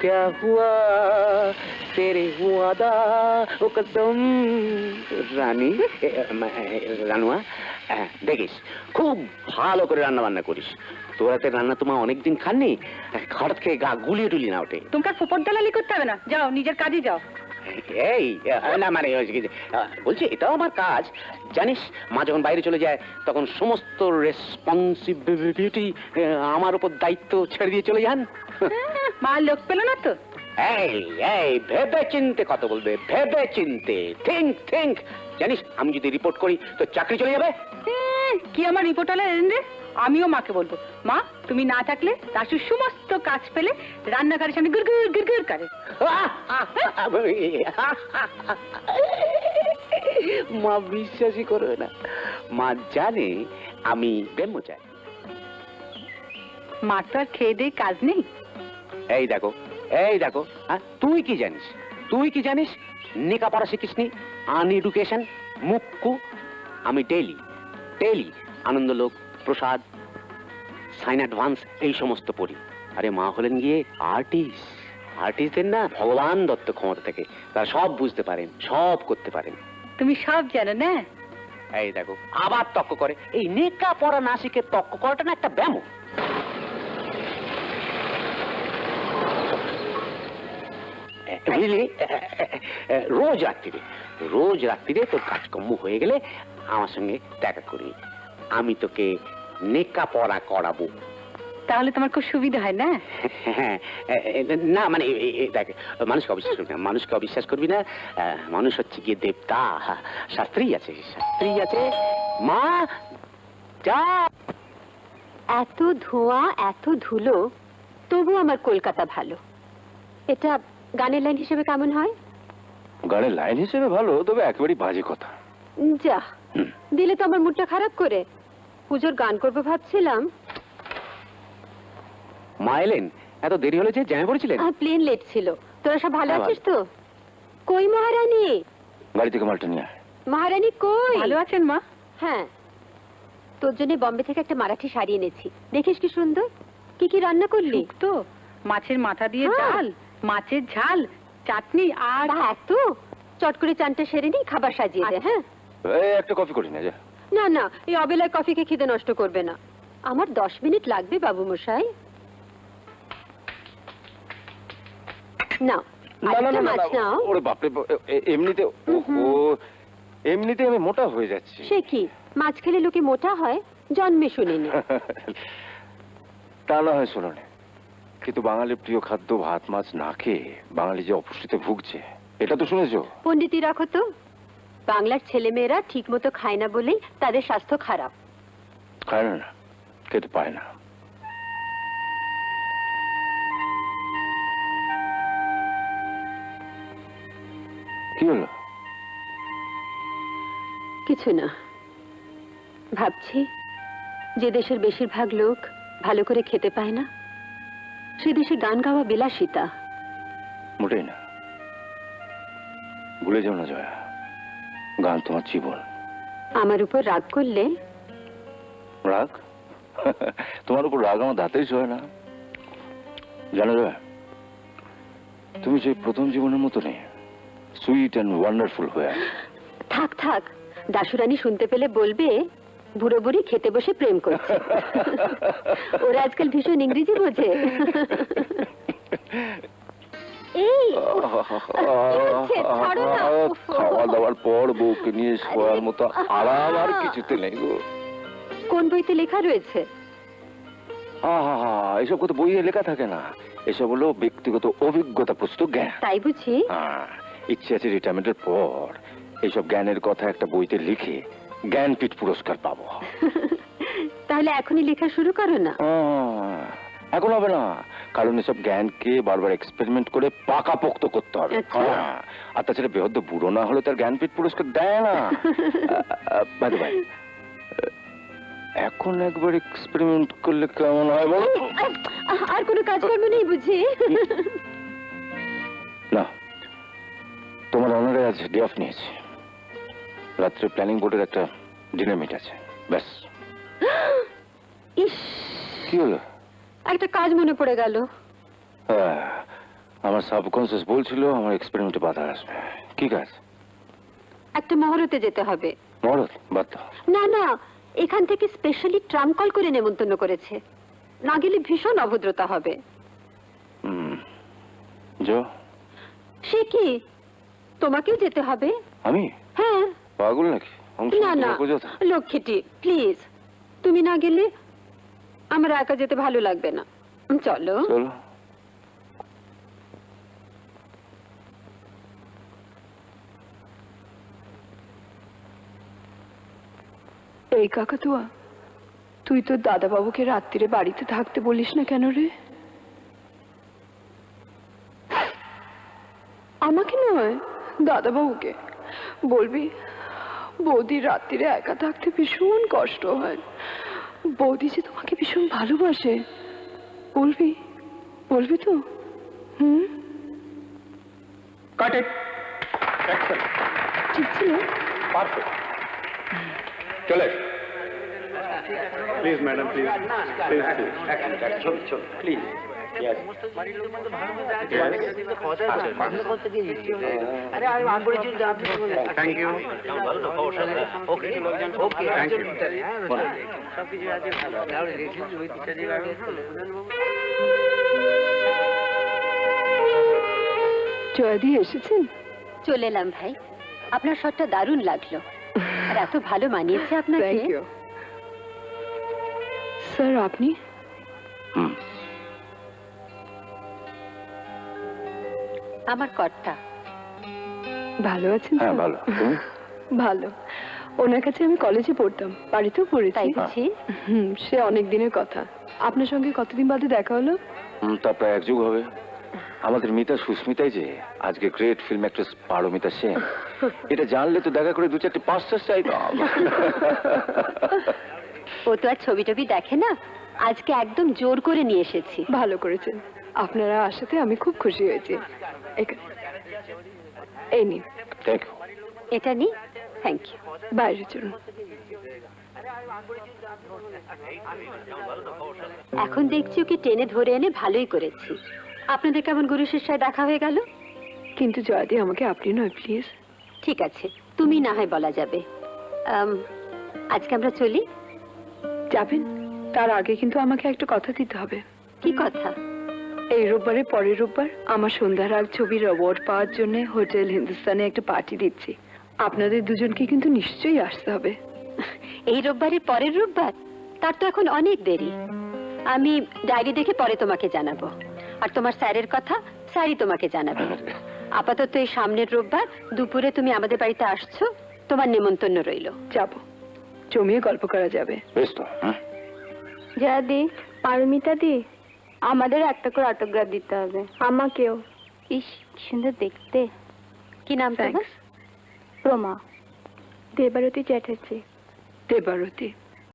क्या हुआ तेरे वादा ও কসম রানী রানুয়া দেখিস খুব ভালো করে রান্না বান্না করিস তোর হাতে রান্না তোমার অনেকদিন খাননি হঠাৎ খেয়ে গা গুলিয়ে টুলি না ওঠে তোমাকে ফুপট দালালি করতে হবে না যাও নিজের কাজে যাও এই না মানে বলছি এটাও আমার কাজ জানিস মা যখন বাইরে চলে যায় তখন সমস্ত রেসপন্সিবিলিটি আমার উপর দায়িত্ব ছেড়ে দিয়ে চলে যান মা লোক পেল না তো এই এই ভেবে চিনতে কত বলবে ভেবে চিনতে থিঙ্ক থিঙ্ক জানিস আমি যদি রিপোর্ট করি তো চাকরি চলে যাবে কি আমার রিপোর্ট হলে রে আমিও মাকে বলবো মা তুমি না থাকলে দাশুর সমস্ত কাজ ফেলে রান্নাঘরের সামনে গুড়গুড় গুড়গুড় করে মা বিশ্বাসই করবে না মা জানে আমি ব্রহ্মচারী মার তো আর খেয়ে দিয়ে কাজ নেই এই দেখো তুই কি জানিস লেখাপড়া শিখিসনি আনএডুকেশন মুক্কু আমি ডেইলি আনন্দলোক প্রসাদ সাইন অ্যাডভান্স এই সমস্ত পড়ি আরে মা হলেন গিয়ে আর্টিস্টদের না ভগবান দত্ত ক্ষমতা থেকে তারা সব বুঝতে পারেন সব করতে পারেন তুমি সব জানো না এই দেখো আবার তক্ক করে এই লেখাপড়া না শিখে তক্ক করাটা না একটা ব্যায়াম রোজ রাত্রিরে তোর কাজকর্ম হয়ে গেলে আমার সঙ্গে দেখা করি আমি তোকে লেখাপড়া করাবো তাহলে তোমার খুব সুবিধা হয় না না মানে দেখ মানুষকে অবিশ্বাস করবি না মানুষ হচ্ছে গিয়ে দেবতা শাস্ত্রী আছে মা যা এত ধোঁয়া এত ধুলো তবু আমার কলকাতা ভালো এটা গানের লাইন হিসেবে কেমন হয় গানের লাইন হিসেবে ভালো তবে একেবারেই বাজে কথা যা দিলে তো আমার মুডটা খারাপ করে পুজোর গান করবো ভাবছিলাম মা এলেন এত দেরি হলো যে জ্যামে পড়েছিলেন প্লেন লেট ছিল তোরা সব ভালো আছিস তো কই মহারানী গাড়ি থেকে মালটা নিয়ে মহারানী কই ভালো আছেন মা হ্যাঁ তোর জন্য বম্বে থেকে একটা মারাঠি শাড়ি এনেছি দেখিস কি সুন্দর কি কি রান্না করলি তো মাছের মাথা দিয়ে ডাল মাছের ঝাল চাটনি আর এত চট করে চানটা সেরে নি খাবার সাজিয়ে দে হ্যাঁ একটা কফি করি না যা না না এই অবেলায় কফিকে খিদে নষ্ট করবে না আমার 10 মিনিট লাগবে বাবু মশাই না ওরে বাপরে এমনিতে আমি মোটা হয়ে যাচ্ছি সে কি মাছ খেলে লোকে মোটা হয় জন্মে শুনিনি তা না হয় শোনোনি কিন্তু বাঙালির প্রিয় খাদ্য ভাত মাছ না খেয়ে বাঙালি যে অপুষ্টিতে ভুগছে এটা তো শুনেছো পণ্ডিতি রাখো তো বাংলার ছেলেমেয়েরা ঠিক মতো খায় না বলেই তাদের স্বাস্থ্য খারাপ খায় না খেতে পায় না কি হলো কিছু না ভাবছি যে দেশের বেশিরভাগ লোক ভালো করে খেতে পায় না সে দেশে গান গাওয়া বিলাসিতা মোটেই না ভুলে যাও না জয়া গান তোমার জীবন আমার উপর রাগ করলে রাগ তোমার উপর রাগ আমার দাঁতেই সয় না জানো জয়া তুমি সেই প্রথম জীবনের মতো নেই সুইট অ্যান্ড ওয়ান্ডারফুল হয়ে থাক থাক দাশুরানী শুনতে পেলে বলবে বুড়ো বুড়ি খেতে বসে প্রেম করছে ওরা আজকাল ভীষণ ইংরেজি বোঝে এই খাওয়া দাওয়ার পর বউকে নিয়ে শোয়ার মতো আরাম আর কিছুতে নেই গো কোন বইতে লেখা রয়েছে এসব কত বইয়ে লেখা থাকে না এসব হলো ব্যক্তিগত অভিজ্ঞতা প্রস্তুত জ্ঞান তাই বুঝি ইচ্ছে আছে রিটায়ারমেন্টের পর এইসব জ্ঞানের কথা একটা বইতে লিখে জ্ঞানপীঠ পুরস্কার পাবো তাহলে এখনই লেখা শুরু করো না এখন হবে না কারণ এসব জ্ঞানকে বারবার এক্সপেরিমেন্ট করে পাকাপোক্ত করতে হবে আর তাছাড়া বেহদ্দ বুড়ো না হলে তার জ্ঞানপীঠ পুরস্কার দেয় না ভাই এখন একবার এক্সপেরিমেন্ট করলে কেমন হয় বলো আর কোনো কাজকর্ম নেই বুঝি না তোমার অনারে আজ ডে অফ নিয়েছে রাত্রে প্ল্যানিং বোর্ডের একটা ডিনার মিট আছে ব্যাস ইস কি হলো একটা কাজ মনে পড়ে গেল আমার সাবকনসিয়াস বলছিল আমার এক্সপেরিমেন্টে বাধা আসবে। কি কাজ? একটা মহরতে যেতে হবে। মরদ বাদ দাও। না না, এখান থেকে স্পেশালি ট্রাম কল করে নেমন্তন্ন করেছে। না গেলে ভীষণ অভদ্রতা হবে। যো। সে কি, তোমাকেও যেতে হবে? আমি হ্যাঁ। পাগল নাকি? না না লক্ষ্মীটি, প্লিজ, তুমি না গেলে আমার একা যেতে ভালো লাগবে না। চলো। চলো। এই কাকাতুয়া, তুই তোর দাদাবাবুকে রাত্রিরে বাড়িতে থাকতে বলিস না কেন রে? আমাকে নয়, দাদাবাবুকে বলবি বৌদি রাত্রিরে একা থাকতে ভীষণ কষ্ট হয়। বৌদি যে তোমাকে ভীষণ ভালোবাসে। বলবি, বলবি তো? কাট ইট। ঠিক ছিল। পারফেক্ট। চলে please madam, please please. Thank you. জয়াদি এসেছেন? চলে এলাম ভাই, আপনার শটটা দারুণ লাগলো আর এত ভালো মানিয়েছে আপনাকে। Thank you sir. আপনি? আমার কর্তা। ভালো আছেন? হ্যাঁ স্যার? ভালো। তুমি? ভালো। ওনার কাছে আমি কলেজে পড়তাম, বাড়িতেও পড়েছি। তাই বুঝি? সে অনেক দিনের কথা। আপনার সঙ্গে কতদিন বাদে দেখা হলো? তা প্রায় এক যুগ হবে। আমাদের মিতা সুস্মিতাই যে আজকে great film actress Paramita Sen, এটা জানলে তো দেখা করে দু চারটে পাঁচটা চাইতাম। ও তো আর ছবি টবি দেখে না, আজকে একদম জোর করে নিয়ে এসেছি। ভালো করেছেন, আপনারা আসাতে আমি খুব খুশি হয়েছি। এই নিন। Thank you. এটা নি। Thank you. বাইরে চলুন। এখন দেখছি ওকে টেনে ধরে এনে ভালোই করেছি। আপনাদের কেমন গুরু শিষ্যায় দেখা হয়ে গেল? কিন্তু জয়াদি, আমাকে আপনি নয় প্লিজ। ঠিক আছে, তুমি না হয় বলা যাবে। আজকে আমরা চলি। যাবেন? তার আগে কিন্তু আমাকে একটা কথা দিতে হবে। কি কথা? এই রোববারে পরের রোববার আমার সন্ধ্যার আগ ছবির অ্যাওয়ার্ড পাওয়ার জন্য হোটেল হিন্দুস্তানে একটা পার্টি দিচ্ছি। আপনাদের দুজনকে কিন্তু নিশ্চয়ই আসতে হবে। এই রোববারের পরের রোববার? তার তো এখন অনেক দেরি। আমি ডায়েরি দেখে পরে তোমাকে জানাবো। আর তোমার স্যারের কথা স্যারই তোমাকে জানাবে। আপাতত এই সামনের রোববার দুপুরে তুমি আমাদের বাড়িতে আসছো, তোমার নেমন্তন্ন রইল। যাব, জমিয়ে গল্প করা যাবে। বেশ তো। জয়াদি, পারমিতা দি, আমাদের একটা করে অটোগ্রাফ দিতে হবে। আমাকেও। ইস, কি সুন্দর দেখতে। কি নাম তোমার? থ্যাঙ্কস। প্রমা দেবারতী চ্যাটার্জি। দেবারতী।